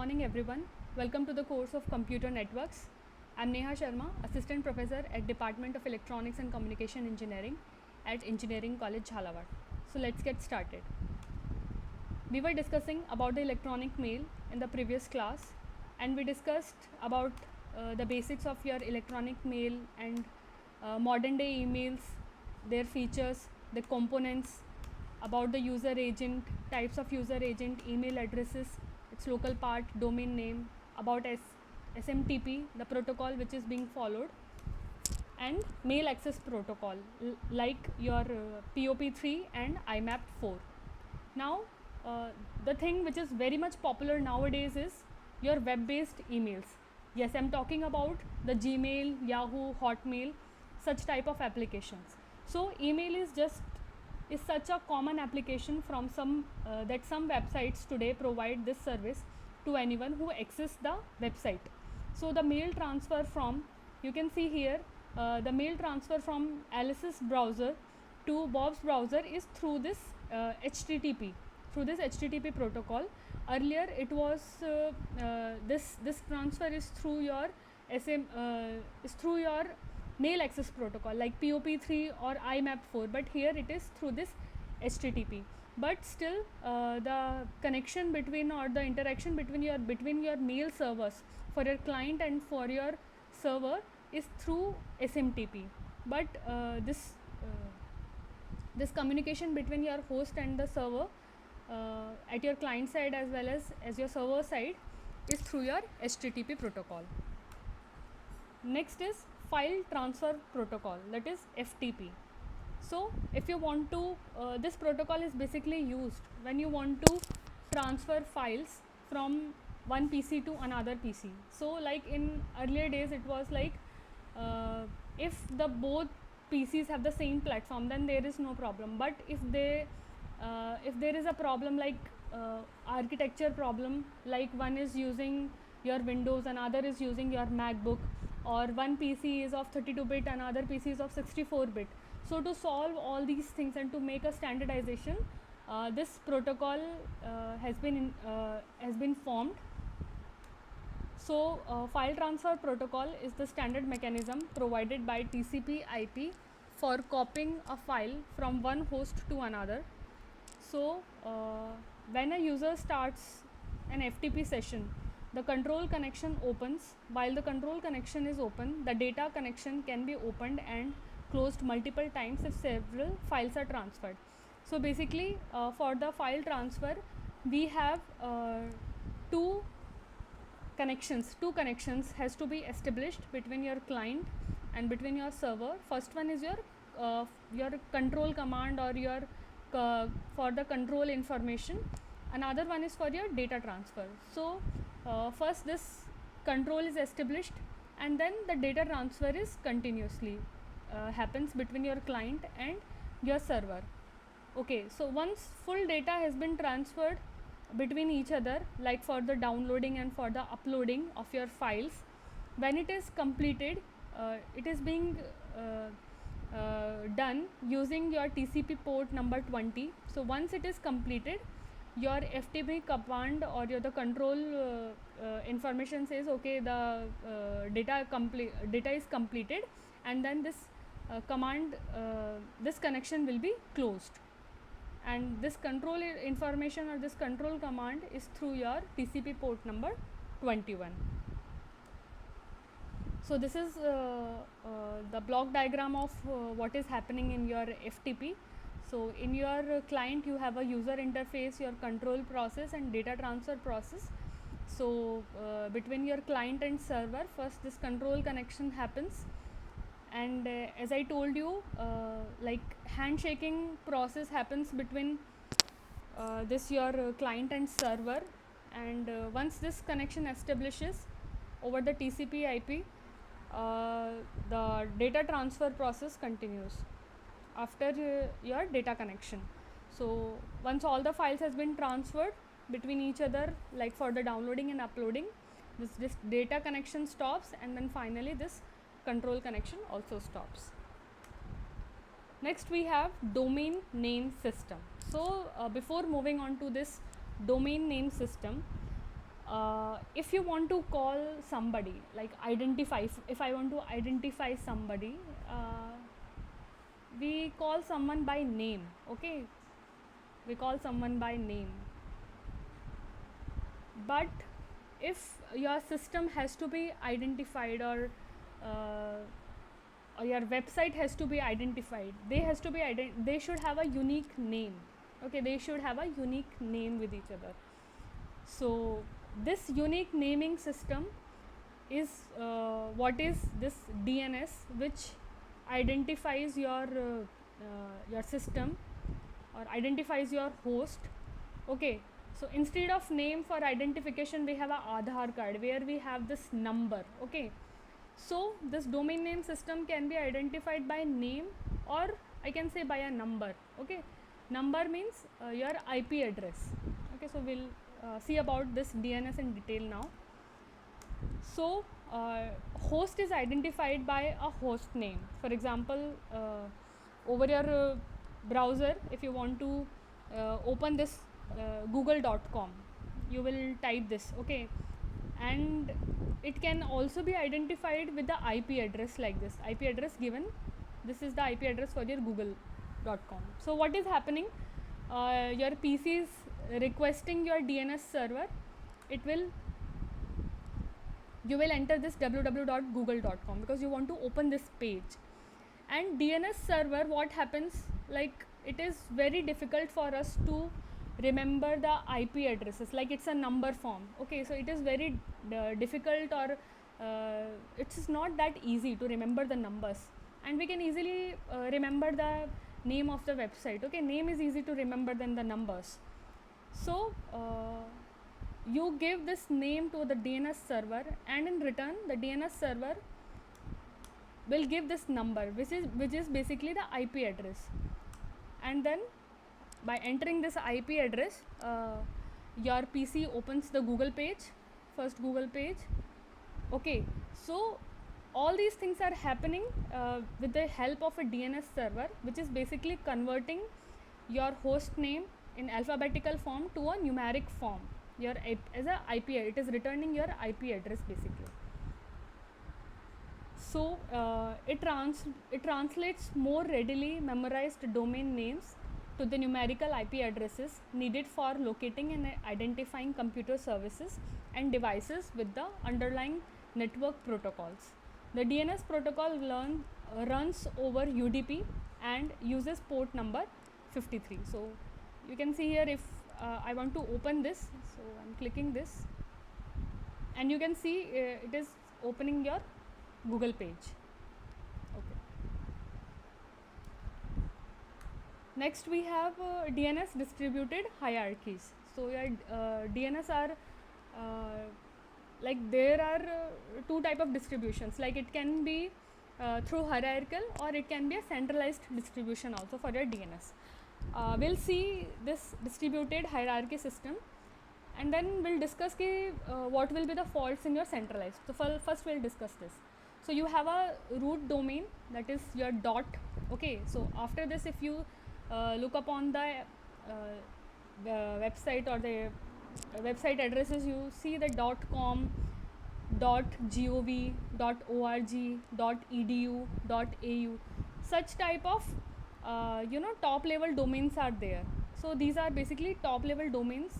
Morning everyone. Welcome to the course of Computer Networks. I'm Neha Sharma, Assistant Professor at Department of Electronics and Communication Engineering at Engineering College Jhalawad. So let's get started. We were discussing about the electronic mail in the previous class, and we discussed about the basics of your electronic mail and modern day emails, their features, the components, about the user agent, types of user agent, email addresses, its local part, domain name, about SMTP, the protocol which is being followed, and mail access protocol like your POP3 and IMAP4. Now, the thing which is very much popular nowadays is your web-based emails. Yes, I'm talking about the Gmail, Yahoo, Hotmail, such type of applications. So email is such a common application from some that some websites today provide this service to anyone who access the website. So the mail transfer from, you can see here, the mail transfer from Alice's browser to Bob's browser is through this HTTP, through this HTTP protocol. Earlier it was this transfer is through your mail access protocol like POP3 or IMAP4, but here it is through this HTTP. But still, the connection between or the interaction between your mail servers for your client and for your server is through SMTP. But this communication between your host and the server at your client side as well as your server side is through your HTTP protocol. Next is file transfer protocol, that is FTP. So if you want to, this protocol is basically used when you want to transfer files from one PC to another PC. So like in earlier days it was like if the both PCs have the same platform, then there is no problem. But if there is a problem like architecture problem, like one is using your Windows, another is using your MacBook, or one PC is of 32-bit, another PC is of 64-bit. So to solve all these things and to make a standardization, this protocol has been formed. So file transfer protocol is the standard mechanism provided by TCP/IP for copying a file from one host to another. So when a user starts an FTP session, the control connection opens. While the control connection is open, the data connection can be opened and closed multiple times if several files are transferred. So basically for the file transfer, we have two connections has to be established between your client and between your server. First one is your control command or your for the control information. Another one is for your data transfer. So first this control is established, and then the data transfer is continuously happens between your client and your server. Okay, so once full data has been transferred between each other, like for the downloading and for the uploading of your files, when it is completed, it is being done using your TCP port number 20. So once it is completed, your FTP command or the control information says okay, the data is completed, and then this command, this connection will be closed, and this control information or this control command is through your TCP port number 21. So this is the block diagram of what is happening in your FTP. So in your client you have a user interface, your control process and data transfer process. So between your client and server, first this control connection happens, and as I told you, like handshaking process happens between this your client and server, and once this connection establishes over the TCP/IP, the data transfer process continues after your data connection. So once all the files has been transferred between each other, like for the downloading and uploading, this data connection stops, and then finally this control connection also stops. Next we have domain name system. So before moving on to this domain name system, if you want to call somebody, like identify, if I want to identify somebody, we call someone by name. Okay, we call someone by name. But if your system has to be identified, or your website has to be identified, they should have a unique name. Okay, they should have a unique name with each other. So this unique naming system is what is this DNS, which identifies your system or identifies your host. Okay, so instead of name for identification, we have a Aadhaar card where we have this number. Okay, so this domain name system can be identified by name, or I can say by a number. Okay, number means your IP address. Okay, so we'll see about this DNS in detail now. So host is identified by a host name. For example, over your browser, if you want to open this google.com, you will type this. Okay, and it can also be identified with the IP address, like this IP address given. This is the IP address for your google.com. So what is happening? Your PC is requesting your DNS server. You will enter this www.google.com because you want to open this page. And DNS server, what happens, like it is very difficult for us to remember the IP addresses, like it's a number form. Okay, so it is very difficult, or it's not that easy to remember the numbers, and we can easily remember the name of the website. Okay, name is easy to remember than the numbers. So you give this name to the DNS server, and in return the DNS server will give this number, which is basically the IP address. And then by entering this IP address, your PC opens the Google page, first Google page. Okay, so all these things are happening with the help of a DNS server, which is basically converting your host name in alphabetical form to a numeric form. As a IP, it is returning your IP address basically. So it translates more readily memorized domain names to the numerical IP addresses needed for locating and identifying computer services and devices with the underlying network protocols. The DNS protocol runs over UDP and uses port number 53. So you can see here, if I want to open this, so I'm clicking this, and you can see it is opening your Google page. Okay. Next we have DNS distributed hierarchies. So your DNS are like there are two type of distributions, like it can be through hierarchical, or it can be a centralized distribution also for your DNS. We'll see this distributed hierarchy system, and then we'll discuss what will be the faults in your centralized. So first we'll discuss this. So you have a root domain, that is your dot. Okay, so after this, if you look upon the website or the website addresses, you see the .com, .gov, .org, .edu, .au, such type of top level domains are there. So these are basically top level domains.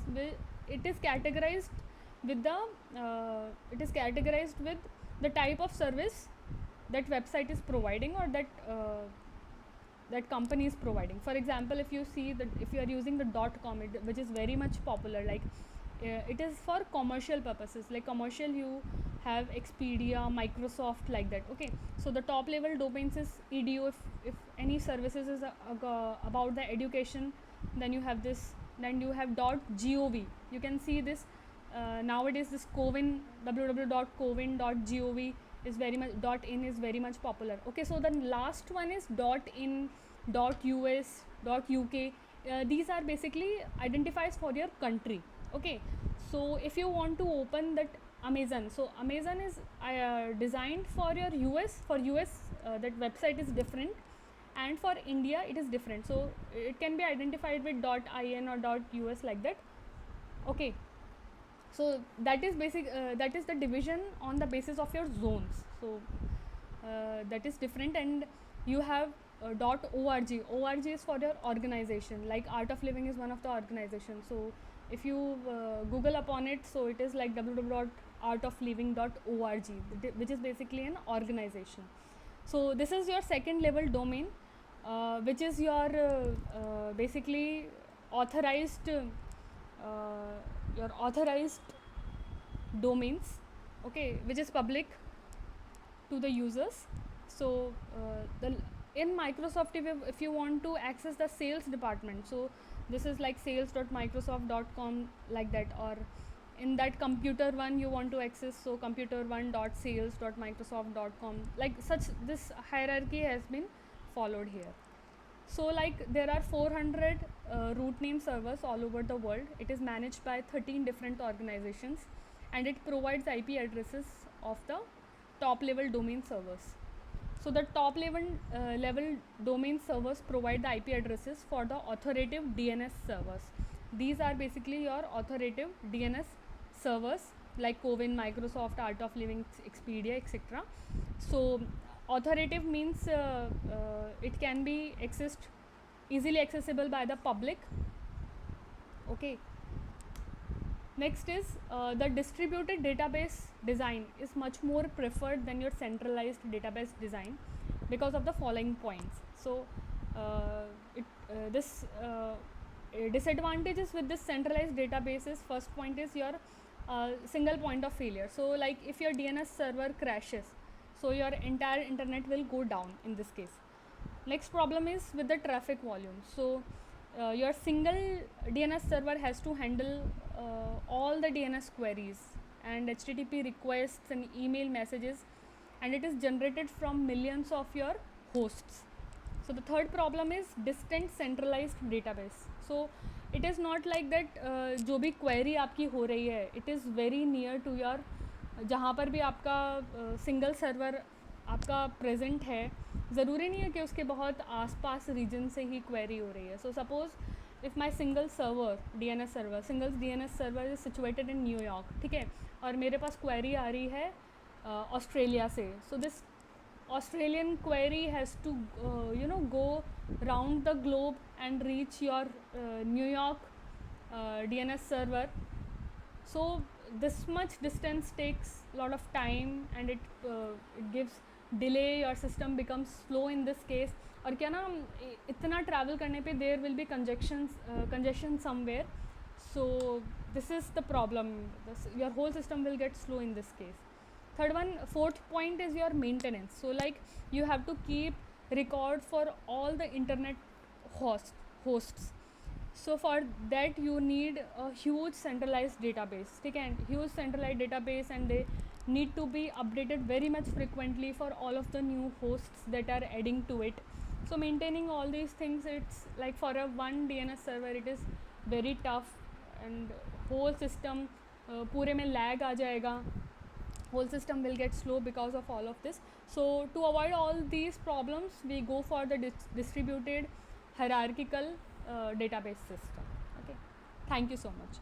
It is categorized with the type of service that website is providing, or that company is providing. For example, if you see that if you are using the .com, which is very much popular, like it is for commercial purposes, like commercial, you have Expedia, Microsoft, like that. Okay, so the top level domains is edu. If any services is about the education, then you have this. Then you have .gov. You can see this nowadays, this Covin, www.covin.gov is very much, .in is very much popular. Okay, so the last one is .in, .us, .uk. These are basically identifiers for your country. Okay, so if you want to open that Amazon, so Amazon is designed for your US. For US, that website is different, and for India it is different. So it can be identified with .in or .us, like that. Okay, So that is that is the division on the basis of your zones. So that is different. And you have .org. Org is for your organization, like Art of Living is one of the organizations. So if you google upon it, so it is like www.artofliving.org, which is basically an organization. So this is your second level domain, which is your basically authorized your authorized domains, okay, which is public to the users. So in Microsoft, if you want to access the sales department, so this is like sales.microsoft.com, like that. Or in that computer one you want to access, so computer1.sales.microsoft.com, like such. This hierarchy has been followed here. So like there are 400 root name servers all over the world. It is managed by 13 different organizations, and it provides IP addresses of the top level domain servers. So the top level domain servers provide the IP addresses for the authoritative DNS servers. These are basically your authoritative DNS servers like Covin, Microsoft, Art of Living, Expedia, etc. So authoritative means it can be easily accessible by the public. Okay. Next is the distributed database design is much more preferred than your centralized database design because of the following points. So this disadvantages with this centralized databases. First point is your single point of failure. So like if your DNS server crashes, so your entire internet will go down in this case. Next problem is with the traffic volume. So your single DNS server has to handle all the DNS queries and HTTP requests and email messages, and it is generated from millions of your hosts. So the third problem is distant centralized database. So it is not like that जो भी query आपकी हो रही है, it is very near to your जहाँ पर भी आपका सिंगल सर्वर आपका प्रेजेंट है, ज़रूरी नहीं है कि उसके बहुत आसपास रीजन से ही क्वेरी हो रही है. So suppose if my single DNS server is situated in New York, ठीक है, और मेरे पास क्वेरी आ रही है ऑस्ट्रेलिया से. So this Australian query has to go round the globe and reach your New York DNS server. So this much distance takes a lot of time, and it gives delay. Your system becomes slow in this case. और क्या ना, इतना travel करने पे there will be congestion somewhere. So this is the problem. Your whole system will get slow in this case. Fourth point is your maintenance. So like you have to keep record for all the internet hosts. So for that you need a huge centralized database, okay, and huge centralized database, and they need to be updated very much frequently for all of the new hosts that are adding to it. So maintaining all these things, it's like for a one DNS server it is very tough, and whole system पूरे में lag आ जाएगा. Whole system will get slow because of all of this. So to avoid all these problems, we go for the distributed hierarchical database system. Okay, thank you so much.